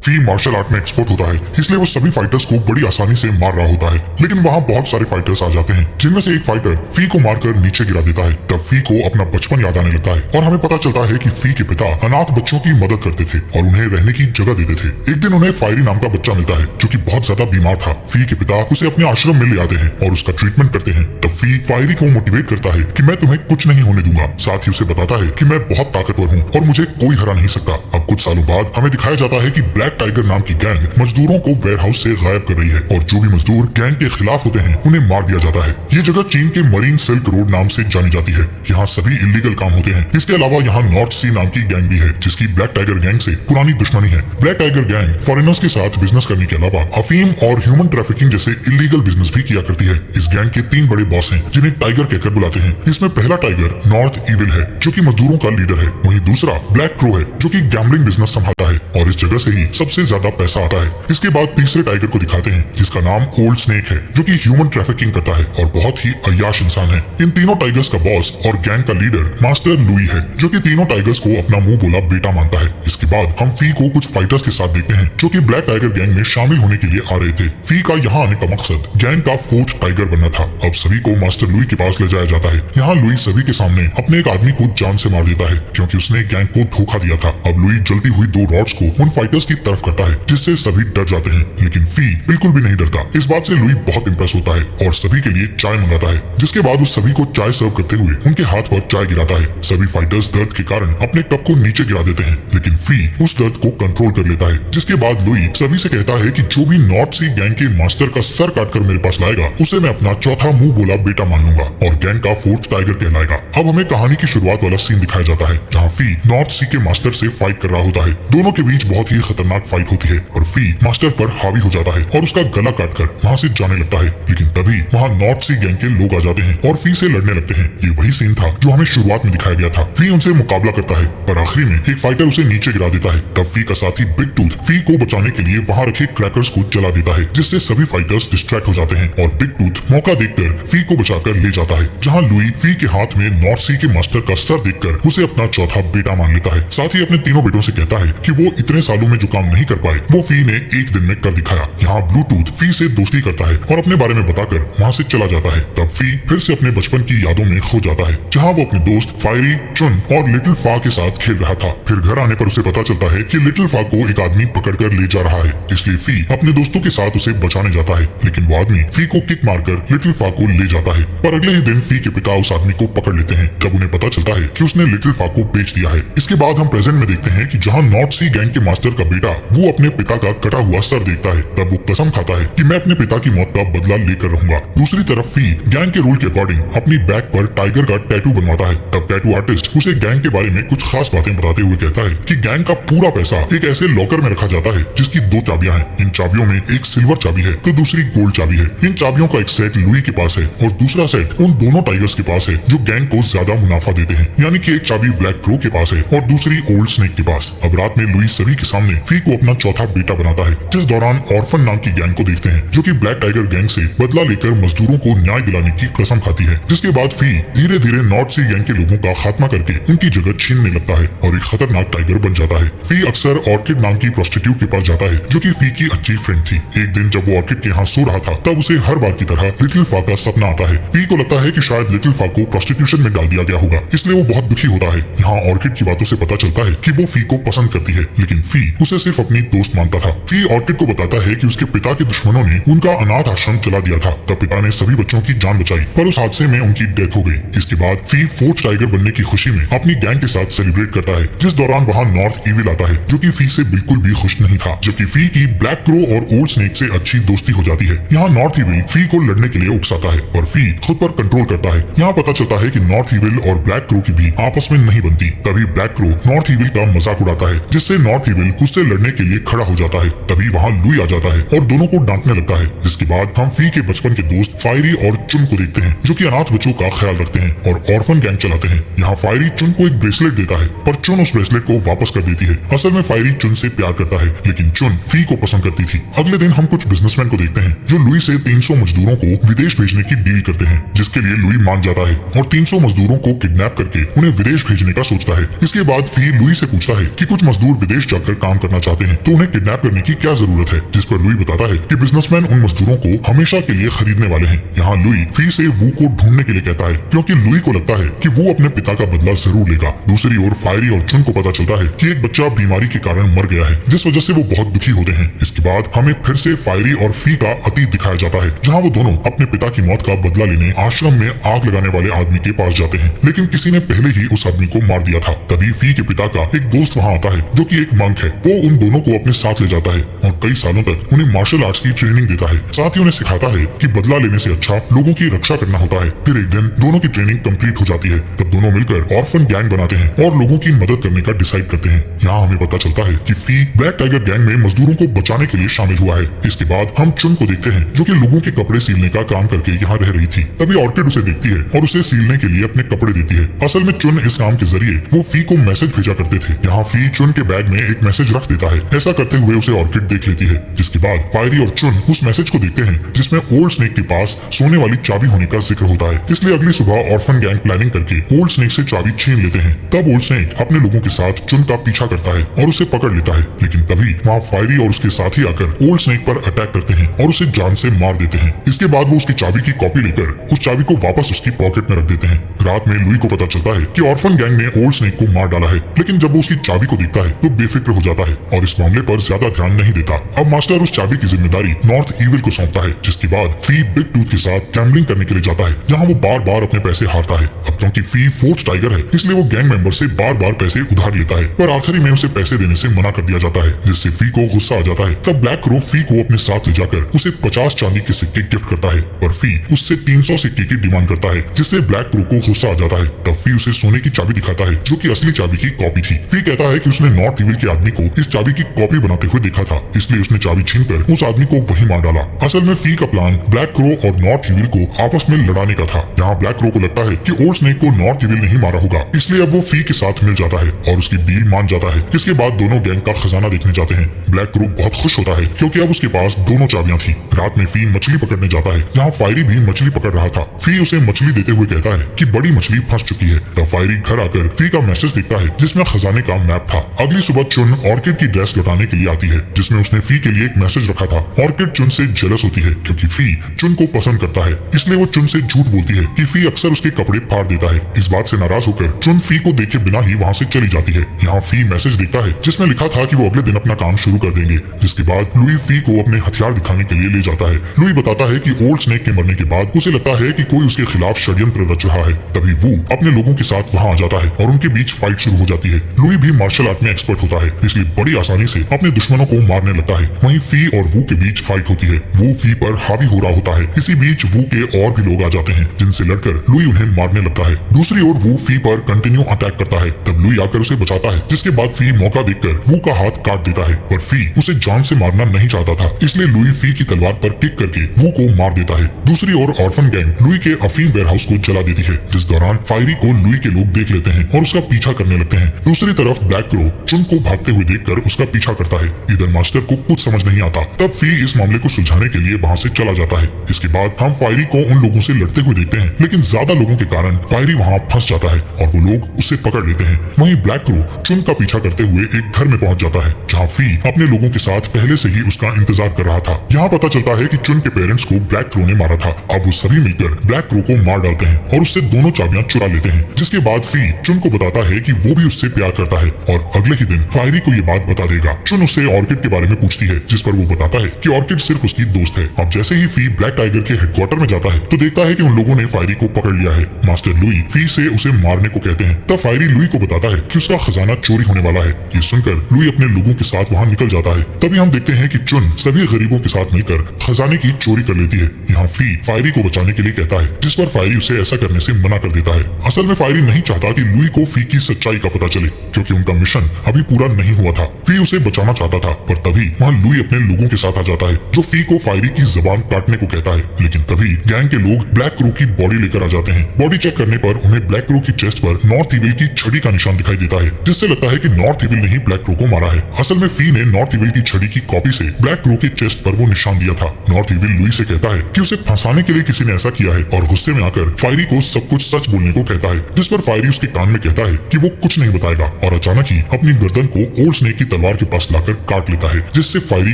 फी martial art में expert होता है, इसलिए वो सभी फाइटर्स को बड़ी आसानी से मार रहा होता है। लेकिन वहाँ बहुत सारे फाइटर्स आ जाते हैं, जिनमें से एक फाइटर फी को मारकर नीचे गिरा देता है। तब फी को अपना बचपन याद आने लगता है और हमें पता चलता है कि फी के पिता अनाथ बच्चों की मदद करते थे और उन्हें रहने की जगह देते थे। एक दिन उन्हें फायरी नाम का बच्चा मिलता है जो कि बहुत ज्यादा बीमार था। फी के पिता उसे अपने आश्रम में ले आते हैं और उसका ट्रीटमेंट करते हैं। तब फी फायरी को मोटिवेट करता है कि मैं तुम्हें कुछ नहीं होने दूंगा। साथ ही उसे बताता है कि मैं बहुत ताकतवर हूँ और मुझे कोई हरा नहीं सकता। अब कुछ सालों बाद हमें दिखाया जाता है कि ब्लैक टाइगर नाम की गैंग मजदूरों को वेयरहाउस से गायब कर रही है और जो भी मजदूर गैंग के खिलाफ होते हैं उन्हें मार दिया जाता है। ये जगह चीन के मरीन सिल्क रोड नाम से जानी जाती है। यहाँ सभी इलीगल काम होते हैं। इसके अलावा यहाँ नॉर्थ सी नाम की गैंग भी है जिसकी ब्लैक टाइगर गैंग से पुरानी दुश्मनी है। ब्लैक टाइगर गैंग फॉरेनर्स के साथ बिजनेस करने के अलावा अफीम और ह्यूमन ट्रैफिकिंग जैसे इलीगल बिजनेस भी किया करती है। इस गैंग के 3 बड़े बॉस हैं जिन्हें टाइगर कहकर बुलाते हैं। इसमें पहला टाइगर नॉर्थ इविल है जो कि मजदूरों का लीडर है। वहीं दूसरा ब्लैक क्रो है जो कि गैम्बलिंग बिजनेस संभालता है और इस जगह से ही सबसे ज्यादा पैसा आता है। इसके बाद तीसरे टाइगर को दिखाते हैं जिसका नाम ओल्ड स्नेक है जो कि ह्यूमन ट्रैफिकिंग करता है और बहुत ही अय्याश इंसान है। इन तीनों टाइगर्स का बॉस और गैंग का लीडर मास्टर लुई है जो कि तीनों टाइगर्स को अपना मुंह बोला बेटा मानता है। इसके बाद हम फी को कुछ फाइटर्स के साथ देखते हैं जो कि ब्लैक टाइगर गैंग में शामिल होने के लिए आ रहे थे। फी का यहाँ आने का मकसद गैंग का 4th टाइगर बनना था। अब सभी को मास्टर लुई के पास ले जाया जाता है। यहाँ लुई सभी के सामने अपने एक आदमी को जान से मार देता है क्योंकि उसने गैंग को धोखा दिया था। अब लुई जलती हुई 2 रॉड्स को उन फाइटर्स की तरफ करता है जिससे सभी डर जाते हैं, लेकिन फी बिल्कुल भी नहीं डरता। इस बात से लुई बहुत इंप्रेस होता है और सभी के लिए चाय मंगाता है। जिसके बाद वो सभी को चाय सर्व करते हुए उनके हाथ पर चाय गिराता है। सभी फाइटर्स दर्द के कारण अपने कप को नीचे गिरा देते हैं, लेकिन फी उस दर्द को कंट्रोल कर लेता है। जिसके बाद लुई सभी से कहता है कि जो भी नॉर्थ सी गैंग के मास्टर का सर काटकर मेरे पास लाएगा उसे मैं अपना चौथा मुंह बोला बेटा मान लूंगा और गैंग का 4th टाइगर कहलाएगा। अब हमें कहानी की शुरुआत वाला सीन दिखाया जाता है जहाँ फी नॉर्थ सी के मास्टर से फाइट कर रहा होता है। दोनों के बीच बहुत ही खतरनाक फाइट होती है और फी मास्टर पर हावी हो जाता है और उसका गला काटकर वहाँ से जाने लगता है। लेकिन तभी वहाँ नॉर्थ सी गैंग के लोग आ जाते हैं और फी से लड़ने लगते हैं। ये वही सीन था जो हमें शुरुआत में दिखाया गया था। फी उनसे मुकाबला करता है पर आखिरी में एक फाइटर उसे नीचे गिरा देता है। तब फी का साथी बिग टूथ फी को बचाने के लिए वहाँ रखे क्रैकर्स को जला देता है जिससे सभी फाइटर्स डिस्ट्रैक्ट हो जाते हैं और बिग टूथ मौका देखकर फी को बचाकर ले जाता है। जहाँ लुई फी के हाथ में नॉर्थ सी के मास्टर का सर देखकर उसे अपना चौथा बेटा मान लेता है। साथ ही अपने तीनों बेटों से कहता है कि वो इतने सालों में जो काम नहीं कर पाए वो फी ने एक दिन में कर दिखाया। यहाँ ब्लूटूथ फी से दोस्ती करता है और अपने बारे में बताकर वहाँ से चला जाता है। तब फी फिर से अपने बचपन की यादों में खो जाता है जहाँ वो अपने दोस्त फायरी, चुन और लिटिल फा के साथ खेल रहा था। फिर घर आने पर उसे पता चलता है कि लिटिल फा को एक आदमी पकड़कर ले जा रहा है, इसलिए फी अपने दोस्तों के साथ उसे बचाने जाता है। लेकिन वो आदमी फी को किक मारकर लिटिल फा को ले जाता है। पर अगले ही दिन फी के पिता उस आदमी को पकड़ लेते हैं जब उन्हें पता चलता है कि उसने लिटिल फा को बेच दिया है। इसके बाद हम प्रेजेंट में देखते हैं कि जहाँ नॉर्थ सी गैंग के मास्टर का बेटा वो अपने पिता का कटा हुआ सर देखता है तब वो कसम खाता है कि मैं अपने पिता की मौत का बदला लेकर रहूंगा। दूसरी तरफ फी गैंग के रूल के अकॉर्डिंग अपनी बैक पर टाइगर का टैटू बनवाता है। तब टैटू आर्टिस्ट उसे गैंग के बारे में कुछ खास बातें बताते हुए कहता है कि गैंग का पूरा पैसा एक ऐसे लॉकर में रखा जाता है जिसकी 2 चाबियां हैं। इन चाबियों में एक सिल्वर चाबी है तो दूसरी गोल्ड चाबी है। इन चाबियों का एक सेट लुई के पास है और दूसरा सेट उन दोनों टाइगर्स के पास है जो गैंग को ज्यादा मुनाफा देते हैं, यानी कि एक चाबी ब्लैक क्रो के पास है और दूसरी ओल्ड स्नेक के पास। अब रात में लुई सभी के सामने फी को अपना चौथा बेटा बनाता है। जिस दौरान ऑर्फन नाम की गैंग को देखते हैं जो कि ब्लैक टाइगर गैंग से बदला लेकर मजदूरों को न्याय दिलाने की कसम खाती है। जिसके बाद फी धीरे धीरे नॉर्थ सी गैंग के लोगों का खात्मा करके उनकी जगह छीनने लगता है और एक खतरनाक टाइगर बन जाता है। फी अक्सर ऑर्किड नाम की प्रोस्टिट्यूट के पास जाता है जो कि फी की अच्छी फ्रेंड थी। एक दिन जब वो ऑर्किड के यहाँ सो रहा था तब उसे हर बार की तरह लिटिल फा का सपना आता है। फी को लगता है कि शायद लिटिल फा को प्रोस्टिट्यूशन में डाल दिया गया होगा, इसलिए वो बहुत दुखी होता है। यहाँ ऑर्किड की बातों से पता चलता है कि वो फी को पसंद करती है, लेकिन फी उसे सिर्फ अपनी दोस्त मानता था। फी ऑर्किड को बताता है कि उसके पिता के दुश्मनों ने उनका अनाथ आश्रम चला दिया था। तब पिता ने सभी बच्चों की जान बचाई पर उस हादसे में उनकी डेथ हो गई। इसके बाद फी 4th टाइगर बनने की खुशी में अपनी गैंग के साथ सेलिब्रेट करता है। जिस दौरान वहाँ नॉर्थ इविल आता है जो कि फी से बिल्कुल भी खुश नहीं था, जबकि फी की ब्लैक क्रो और ओल्ड स्नेक से अच्छी दोस्ती हो जाती है। यहाँ नॉर्थ इविल फी को लड़ने के लिए उकसाता है और फी खुद पर कंट्रोल करता है। यहाँ पता चलता है कि नॉर्थ इविल और ब्लैक क्रो की भी आपस में नहीं बनती। तभी ब्लैक क्रो नॉर्थ इविल का मजाक उड़ाता है जिससे नॉर्थ इविल उससे लड़ने के लिए खड़ा हो जाता है। तभी वहाँ लुई आ जाता है और दोनों को डांटने लगता है। जिसके बाद हम फी के बचपन के दोस्त फायरी और चुन को देखते हैं जो कि अनाथ बच्चों का ख्याल रखते हैं और ऑर्फन गैंग चलाते हैं। यहाँ फायरी चुन को एक ब्रेसलेट देता है पर चुन उस ब्रेसलेट को वापस कर देती है। असल में फायरी चुन से प्यार करता है लेकिन चुन फी को पसंद करती थी। अगले दिन हम कुछ बिजनेसमैन को देखते हैं जो लुई से 300 मजदूरों को विदेश भेजने की डील करते हैं, जिसके लिए लुई मान जाता है और 300 मजदूरों को किडनैप करके उन्हें विदेश भेजने का सोचता है। इसके बाद फी लुई से पूछता है कि कुछ मजदूर विदेश जाकर काम करना चाहते जाते हैं तो उन्हें किडनैप करने की क्या जरूरत है, जिस पर लुई बताता है कि बिजनेसमैन उन मजदूरों को हमेशा के लिए खरीदने वाले हैं। यहाँ लुई फी से वू को ढूंढने के लिए कहता है क्योंकि लुई को लगता है कि वो अपने पिता का बदला जरूर लेगा। दूसरी ओर फायरी और चुन को पता चलता है कि एक बच्चा बीमारी के कारण मर गया है, जिस वजह से वो बहुत दुखी होते हैं। इसके बाद हमें फिर से फायरी और फी का अतीत दिखाया जाता है, जहाँ वो दोनों अपने पिता की मौत का बदला लेने आश्रम में आग लगाने वाले आदमी के पास जाते हैं, लेकिन किसी ने पहले ही उस आदमी को मार दिया था। तभी फी के पिता का एक दोस्त वहाँ आता है जो कि एक मंक है। वो उन दोनों को अपने साथ ले जाता है और कई सालों तक उन्हें मार्शल आर्ट्स की ट्रेनिंग देता है। साथ ही उन्हें सिखाता है कि बदला लेने से अच्छा लोगों की रक्षा करना होता है। फिर एक दिन दोनों की ट्रेनिंग कंप्लीट हो जाती है, तब दोनों मिलकर ऑर्फन गैंग बनाते हैं और लोगों की मदद करने का डिसाइड करते हैं। यहाँ हमें पता चलता है कि फी ब्लैक टाइगर गैंग में मजदूरों को बचाने के लिए शामिल हुआ है। इसके बाद हम चुन को देखते हैं जो कि लोगों के कपड़े सीलने का काम करके यहाँ रह रही थी। तभी ऑर्किड उसे देखती है और उसे सीलने के लिए अपने कपड़े देती है। असल में चुन इस काम के जरिए वो फी को मैसेज भेजा करते थे। यहाँ फी चुन के बैग में एक मैसेज रख देता है। ऐसा करते हुए उसे ऑर्किड देख लेती है, जिसके बाद फायरी और चुन उस मैसेज को देखते हैं जिसमें ओल्ड स्नेक के पास सोने वाली चाबी होने का जिक्र होता है। इसलिए अगली सुबह ऑर्फन गैंग प्लानिंग करके ओल्ड स्नेक से चाबी छीन लेते हैं। तब ओल्ड स्नेक अपने लोगों के साथ चुन का पीछा करता है और उसे पकड़ लेता है, लेकिन तभी वहाँ फायरी और उसके साथी आकर ओल्ड स्नेक पर अटैक करते हैं और उसे जान से मार देते हैं। इसके बाद वो उसकी चाबी की कॉपी लेकर उस चाबी को वापस उसकी पॉकेट में रख देते हैं। रात में लुई को पता चलता है कि ऑर्फन गैंग ने ओल्ड स्नेक को मार डाला है, लेकिन जब वो उसकी चाबी को देखता है तो बेफिक्र हो जाता है और इस मामले पर ज्यादा ध्यान नहीं देता। अब मास्टर उस चाबी की जिम्मेदारी नॉर्थ ईविल को सौंपता है, जिसके बाद फी बिग टूथ के साथ गैम्बलिंग करने के लिए जाता है, जहाँ वो बार बार अपने पैसे हारता है। अब क्योंकि फी फोर्थ टाइगर है, इसलिए वो गैंग मेंबर से बार बार पैसे उधार लेता है, पर आखिरी में उसे पैसे देने से मना कर दिया जाता है, जिससे फी को गुस्सा आ जाता है। तब ब्लैक क्रो फी को अपने साथ ले जाकर उसे 50 चांदी के सिक्के गिफ्ट करता है, पर फी उससे 300 सिक्के की डिमांड करता है, जिससे ब्लैक क्रो को गुस्सा आ जाता है। तब फी उसे सोने की चाबी दिखाता है जो कि असली चाबी की कॉपी थी। फी कहता है कि उसने नॉर्थ ईविल के आदमी को इस चाबी की कॉपी बनाते हुए देखा था, इसलिए उसने चाबी छीनकर उस आदमी को वहीं मार डाला। असल में फी का प्लान ब्लैक क्रो और नॉर्थ ईविल को आपस में लड़ाने का था। यहाँ ब्लैक क्रो को लगता है कि ओल्ड स्नेक को नॉर्थ ईविल नहीं मारा होगा, इसलिए अब वो फी के साथ मिल जाता है और उसकी डील मान जाता है। इसके बाद दोनों गैंग का खजाना देखने जाते हैं। ब्लैक क्रो बहुत खुश होता है क्योंकि अब उसके पास दोनों चाबियां थी। रात में फी मछली पकड़ने जाता है, यहाँ फायरी भी मछली पकड़ रहा था। फी उसे मछली देते हुए कहता है कि बड़ी मछली फंस चुकी है। तब फायरी घर आकर फी का मैसेज देखता है जिसमें खजाने का मैप था। अगली सुबह चुन ऑर्किड की ड्रेस लौटाने के लिए आती है, जिसमें उसने फी के लिए एक मैसेज रखा था। ऑर्किड चुन से जेलस होती है क्योंकि फी चुन को पसंद करता है, इसलिए वो चुन से झूठ बोलती है कि फी अक्सर उसके कपड़े फाड़ देता है। इस बात से नाराज होकर चुन फी को देखे बिना ही वहाँ से चली जाती है। यहाँ फी मैसेज देखता है जिसमें लिखा था कि वो अगले दिन अपना काम शुरू कर देंगे, जिसके बाद लुई फी को अपने हथियार दिखाने के लिए ले जाता है। लुई बताता है कि ओल्ड स्नेक के मरने के बाद उसे लगता है कि कोई उसके खिलाफ षड्यंत्र रच रहा है। तभी वो अपने लोगों के साथ वहाँ आ जाता है और उनके बीच फाइट शुरू हो जाती है। लुई भी मार्शल आर्ट में एक्सपर्ट होता है, इसलिए बड़ी आसानी से अपने दुश्मनों को मारने लगता है। वहीं फी और वू के बीच फाइट होती है। वो फी पर हावी हो रहा होता है। इसी बीच वू के और भी लोग आ जाते हैं, जिनसे लड़कर लुई उन्हें मारने लगता है। दूसरी ओर वो फी पर कंटिन्यू अटैक करता है। तब लुई आकर उसे बचाता है, जिसके बाद फी मौका देखकर वू का हाथ काट देता है, पर फी उसे जान से मारना नहीं चाहता था, इसलिए लुई फी की तलवार पर किक करके वू को मार देता है। दूसरी ओर ऑर्फन गैंग लुई के अफीम वेयरहाउस को जला देती है, जिस दौरान फायरी को लुई के लोग देख लेते हैं और उसका पीछा करने लगते हैं। दूसरी तरफ ब्लैक क्रो चुन को भागते हुए देखकर उसका पीछा करता है। इधर मास्टर को कुछ समझ नहीं आता। तब फी इस मामले को सुलझाने के लिए वहाँ से चला जाता है। इसके बाद हम फायरी को उन लोगों से लड़ते हुए देखते हैं, लेकिन ज्यादा लोगों के कारण फायरी वहाँ फंस जाता है और वो लोग उसे पकड़ लेते हैं। वहीं ब्लैक क्रो चुन का पीछा करते हुए एक घर में पहुंच जाता है, जहाँ फी अपने लोगों के साथ पहले से ही उसका इंतजार कर रहा था। यहाँ पता चलता है कि चुन के पेरेंट्स को ब्लैक क्रो ने मारा था। अब वो सभी मिलकर ब्लैक क्रो को मार डालते हैं और उससे दोनों चाबियां चुरा लेते हैं, जिसके बाद फी चुन को बताता है कि वो भी उससे प्यार करता है और अगले ही दिन फायरी को ये बात बता देगा। चुन उससे ऑर्किड के बारे में पूछती है, जिस पर वो बताता है कि ऑर्किड सिर्फ उसकी दोस्त है। अब जैसे ही फी ब्लैक टाइगर के हेडक्वार्टर में जाता है तो देखता है कि उन लोगों ने फायरी को पकड़ लिया है। मास्टर लुई फी से उसे मारने को कहते हैं। तब फायरी लुई को बताता है कि उसका खजाना चोरी होने वाला है। ये सुनकर लुई अपने लोगों के साथ वहाँ निकल जाता है। तभी हम देखते हैं कि चुन सभी गरीबों के साथ मिलकर खजाने की चोरी कर लेती है। यहाँ फी फायरी को बचाने के लिए कहता है, जिस पर फायरी उसे ऐसा करने से मना कर देता है। असल में फायरी नहीं चाहता कि लुई को फी की सच्चाई का पता चले, क्योंकि उनका मिशन अभी पूरा नहीं हुआ था। फी उसे बचाना चाहता था, पर तभी वहाँ लुई अपने लोगों के साथ आ जाता है, जो फी को फायरी की जबान काटने को कहता है। लेकिन तभी गैंग के लोग ब्लैक क्रो की बॉडी लेकर आ जाते हैं। बॉडी चेक करने पर उन्हें ब्लैक क्रो की चेस्ट पर नॉर्थ ईविल की छड़ी का निशान दिखाई देता है, जिससे लगता है कि नॉर्थ ईविल ने ही ब्लैक क्रो को मारा है। असल में फी ने नॉर्थ ईविल की छड़ी की कॉपी से ब्लैक क्रो के चेस्ट पर वो निशान दिया था। नॉर्थ ईविल लुई से कहता है कि उसे फंसाने के लिए किसी ने ऐसा किया है और गुस्से में आकर फायरी को सब कुछ सच बोलने को कहता है, जिस पर फायरी उसके कान में कहता है कि वो कुछ नहीं बताएगा और अचानक ही अपनी गर्दन को ओल्ड स्नेक की तलवार तलवार के पास लाकर काट लेता है, जिससे फायरी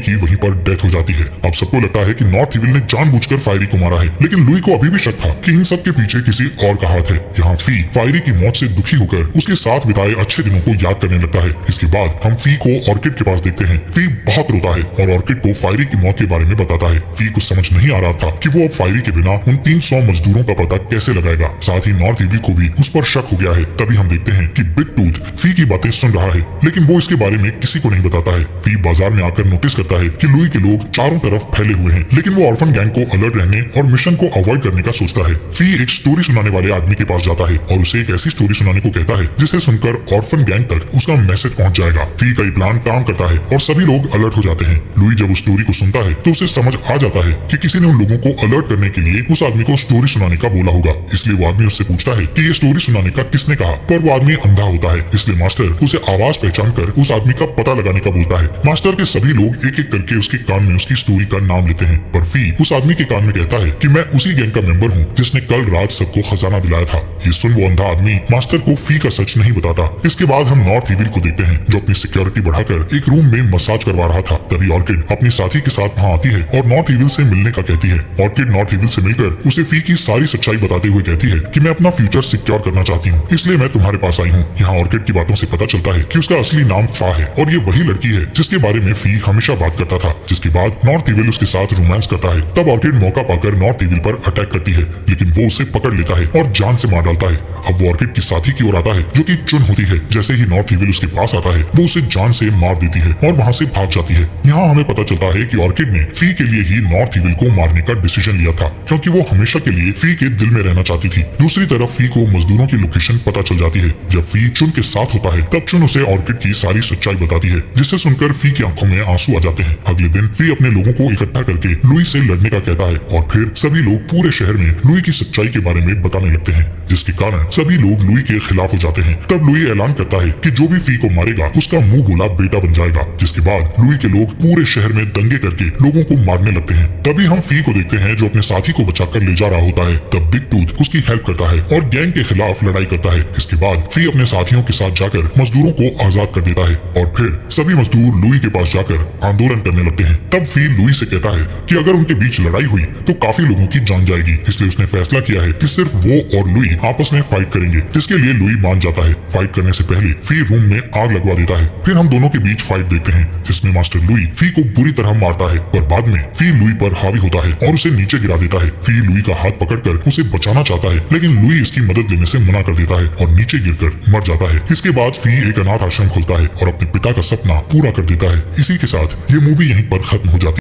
की वहीं पर डेथ हो जाती है। अब सबको लगता है कि नॉर्थ इविल ने जानबूझकर फायरी को मारा है, लेकिन लुई को अभी भी शक था कि इन सब के पीछे किसी और का हाथ है। यहाँ फी फायरी की मौत से दुखी होकर उसके साथ बिताए अच्छे दिनों को याद करने लगता है। इसके बाद हम फी को ऑर्किड के पास देखते हैं। फी बहुत रोता है और ऑर्किड को फायरी की मौत के बारे में बताता है। फी को समझ नहीं आ रहा था कि वो अब फायरी के बिना उन 300 मजदूरों का पता कैसे लगाएगा। साथ ही नॉर्थ इविल को भी उस पर शक हो गया है। तभी हम देखते हैं कि बिग टूथ फी की बातें सुन रहा है, लेकिन वो इसके बारे में किसी को नहीं बताता है। फी बाजार में आकर नोटिस करता है कि लुई के लोग चारों तरफ फैले हुए हैं, लेकिन वो ऑर्फन गैंग को अलर्ट रहने और मिशन को अवॉइड करने का सोचता है। फी एक स्टोरी सुनाने वाले आदमी के पास जाता है और उसे एक ऐसी स्टोरी सुनाने को कहता है जिसे सुनकर ऑर्फन गैंग तक उसका मैसेज पहुंच जाएगा। फी का ये प्लान काम करता है और सभी लोग अलर्ट हो जाते हैं। लुई जब उस स्टोरी को सुनता है तो उसे समझ आ जाता है कि किसी ने उन लोगों को अलर्ट करने के लिए उस आदमी को स्टोरी सुनाने का बोला होगा। इसलिए वो आदमी उससे पूछता है कि ये स्टोरी सुनाने का किसने कहा, पर वो आदमी अंधा होता है। इसलिए मास्टर उसे आवाज पहचान कर उस आदमी का पता लगाने का बोलता है। मास्टर के सभी लोग एक एक करके उसके कान में उसकी स्टोरी का नाम लेते हैं, पर फी उस आदमी के कान में कहता है कि मैं उसी गैंग का मेंबर हूँ जिसने कल रात सबको खजाना दिलाया था। ये सुन वो अंधा आदमी मास्टर को फी का सच नहीं बताता। इसके बाद हम नॉर्थ इविल को देखते हैं जो अपनी सिक्योरिटी बढ़ाकर एक रूम में मसाज करवा रहा था। तभी ऑर्किड अपनी साथी के साथ वहाँ आती है और नॉर्थ इविल से मिलने का कहती है। ऑर्किड नॉर्थ इविल से मिलकर उसे फी की सारी सच्चाई बताते हुए कहती है कि मैं अपना फ्यूचर सिक्योर करना चाहती हूँ, इसलिए मैं तुम्हारे पास आई हूँ। यहाँ ऑर्किड की बातों से पता चलता है कि उसका असली नाम फा है और ये वही लड़की है जिसके बारे में फी हमेशा बात करता था। जिसके बाद नॉर्थ इविल उसके साथ रोमांस करता है। तब ऑर्किड मौका पाकर नॉर्थ इविल पर अटैक करती है, लेकिन वो उसे पकड़ लेता है और जान से मार डालता है। अब वो ऑर्किड की साथी की ओर आता है जो कि चुन होती है। जैसे ही नॉर्थ इविल उसके पास आता है वो उसे जान से मार देती है और वहाँ से भाग जाती है। यहाँ हमें पता चलता है कि ऑर्किड ने फी के लिए ही नॉर्थ इविल को मारने का डिसीजन लिया था, क्योंकि वो हमेशा के लिए फी के दिल में रहना चाहती थी। दूसरी तरफ फी को मजदूरों की लोकेशन पता चल जाती है। जब फी चुन के साथ होता है तब चुन उसे ऑर्किड की सारी सच्चाई बताती है, जिसे सुनकर फी की आंखों में आंसू आ जाते हैं। अगले दिन फी अपने लोगों को इकट्ठा करके लुई से लड़ने का कहता है और फिर सभी लोग पूरे शहर में लुई की सच्चाई के बारे में बताने लगते हैं, जिसके कारण सभी लोग लुई के खिलाफ हो जाते हैं। तब लुई ऐलान करता है कि जो भी फी को मारेगा उसका मुंह बोला बेटा बन जाएगा। जिसके बाद लुई के लोग पूरे शहर में दंगे करके लोगों को मारने लगते हैं। तभी हम फी को देखते हैं जो अपने साथी को बचाकर ले जा रहा होता है। तब बिग टूथ उसकी हेल्प करता है और गैंग के खिलाफ लड़ाई करता है। इसके बाद फी अपने साथियों के साथ जाकर मजदूरों को आजाद कर देता है और फिर सभी मजदूर लुई के पास जाकर आंदोलन करने लगते हैं। तब फी लुई से कहता है कि अगर उनके बीच लड़ाई हुई तो काफी लोगों की जान जाएगी, इसलिए उसने फैसला किया है कि सिर्फ वो और लुई आपस में फाइट करेंगे, जिसके लिए लुई मान जाता है। फाइट करने से पहले फी रूम में आग लगवा देता है। फिर हम दोनों के बीच फाइट देखते हैं, जिसमें मास्टर लुई फी को बुरी तरह मारता है, पर बाद में फी लुई पर हावी होता है और उसे नीचे गिरा देता है। फी लुई का हाथ पकड़कर उसे बचाना चाहता है, लेकिन लुई इसकी मदद लेने से मना कर देता है और नीचे गिरकर मर जाता है। इसके बाद फी एक अनाथ आश्रम खोलता है और अपने पिता का सपना पूरा कर देता है। इसी के साथ ये मूवी यहीं पर खत्म हो जाती है।